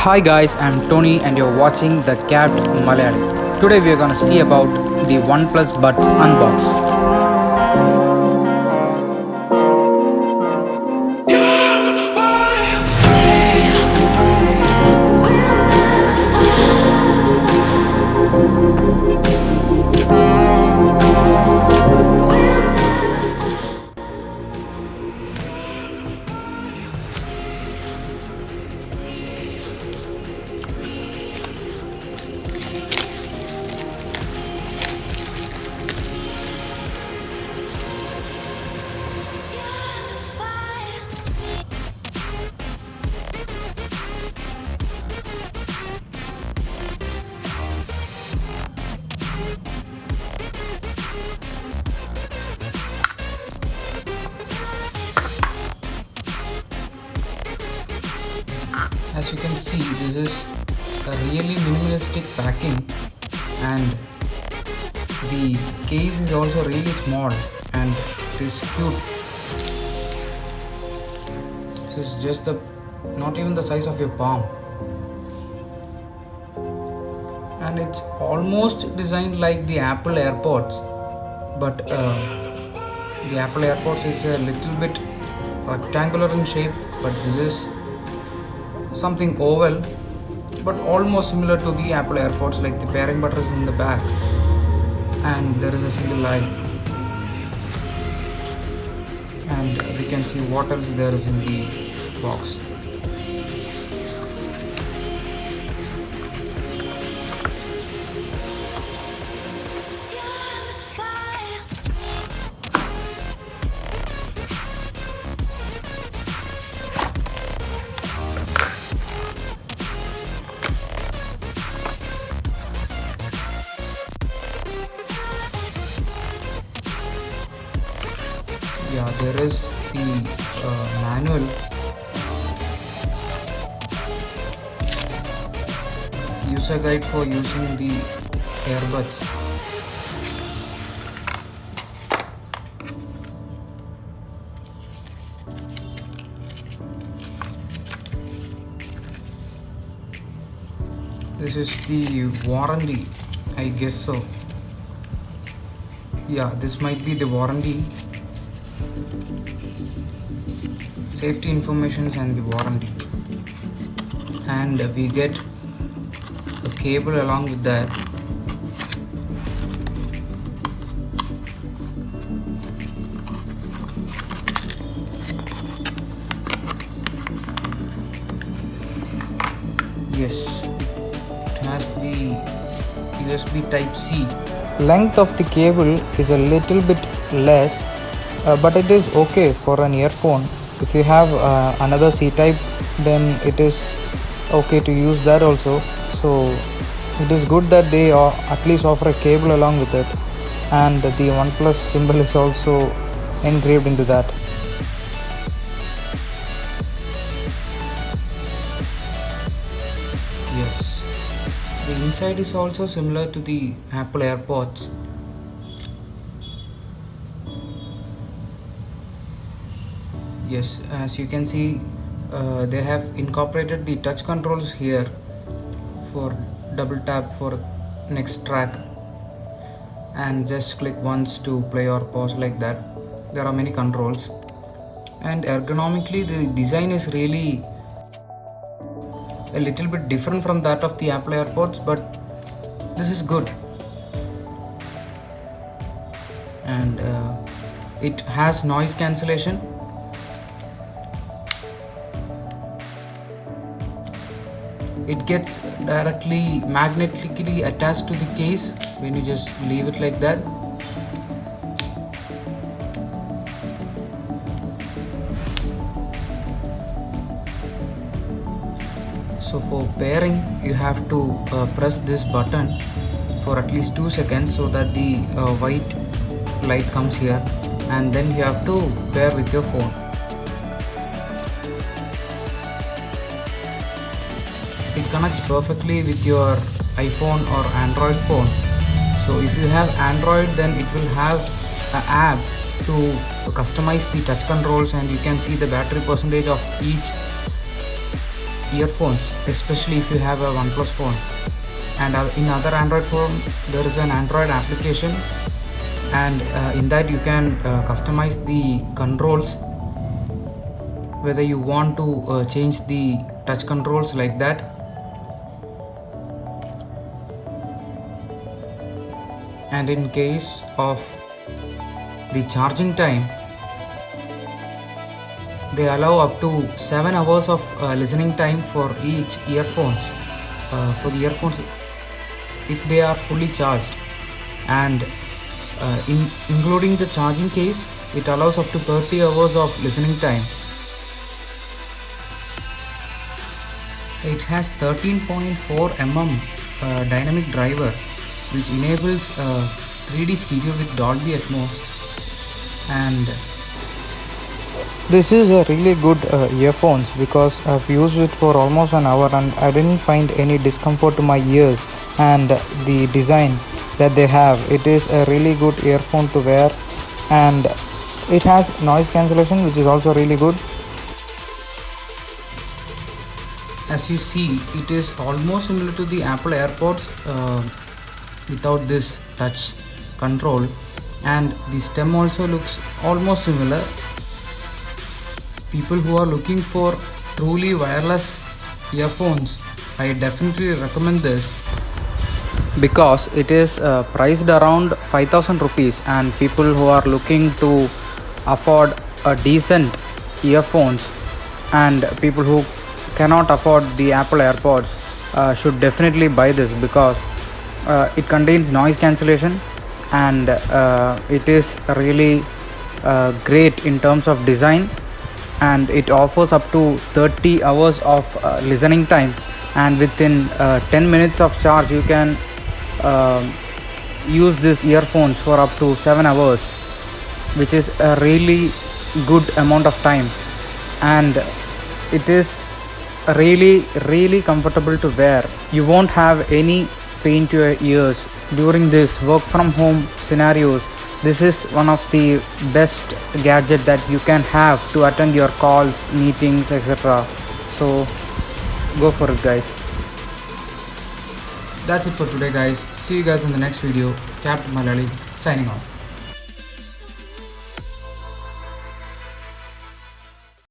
Hi guys, I'm Tony and you're watching the Cat Malayali. Today we are gonna see about the OnePlus Buds Unbox. As you can see, this is a really minimalistic packing and the case is also really small and it is cute. This is just not even the size of your palm, and it's almost designed like the Apple AirPods, but the Apple AirPods is a little bit rectangular in shape, but this is something oval but almost similar to the Apple AirPods, like the pairing button is in the back and there is a single line, and we can see what else there is in the box. Yeah, there is the manual, user guide for using the earbuds. This is the warranty, I guess so. Yeah, this might be the warranty. Safety information and the warranty, and we get a cable along with that. Yes, it has the USB Type-C. Length of the cable is a little bit less, but it is okay for an earphone. If you have another C-type, then it is okay to use that also. So it is good that they at least offer a cable along with it, and the OnePlus symbol is also engraved into that. Yes, the inside is also similar to the Apple AirPods. Yes, as you can see, they have incorporated the touch controls here for double tap for next track and just click once to play or pause, like that. There are many controls, and ergonomically the design is really a little bit different from that of the Apple AirPods, but this is good. And it has noise cancellation. It gets directly magnetically attached to the case when you just leave it like that. So for pairing, you have to press this button for at least 2 seconds so that the white light comes here, and then you have to pair with your phone. It connects perfectly with your iPhone or Android phone. So if you have Android, then it will have an app to customize the touch controls, and you can see the battery percentage of each earphones, especially if you have a OnePlus phone. And in other Android phone there is an Android application, and in that you can customize the controls, whether you want to change the touch controls like that. And in case of the charging time, they allow up to 7 hours of listening time for each earphones, for the earphones if they are fully charged. And including the charging case, it allows up to 30 hours of listening time. It has 13.4 mm dynamic driver, which enables 3D stereo with Dolby Atmos. And this is a really good earphones, because I've used it for almost an hour and I didn't find any discomfort to my ears. And the design that they have, it is a really good earphone to wear, and it has noise cancellation, which is also really good. As you see, it is almost similar to the Apple AirPods without this touch control, and the stem also looks almost similar. People who are looking for truly wireless earphones, I definitely recommend this, because it is priced around 5,000 rupees, and people who are looking to afford a decent earphones, and people who cannot afford the Apple AirPods should definitely buy this, because it contains noise cancellation, and it is really great in terms of design, and it offers up to 30 hours of listening time, and within 10 minutes of charge you can use these earphones for up to 7 hours, which is a really good amount of time. And it is really comfortable to wear. You won't have any pain to your ears during this work from home scenarios. This is one of the best gadget that you can have to attend your calls, meetings, etc. So go for it, guys. That's it for today, guys. See you guys in the next video. Captain Malayali signing off.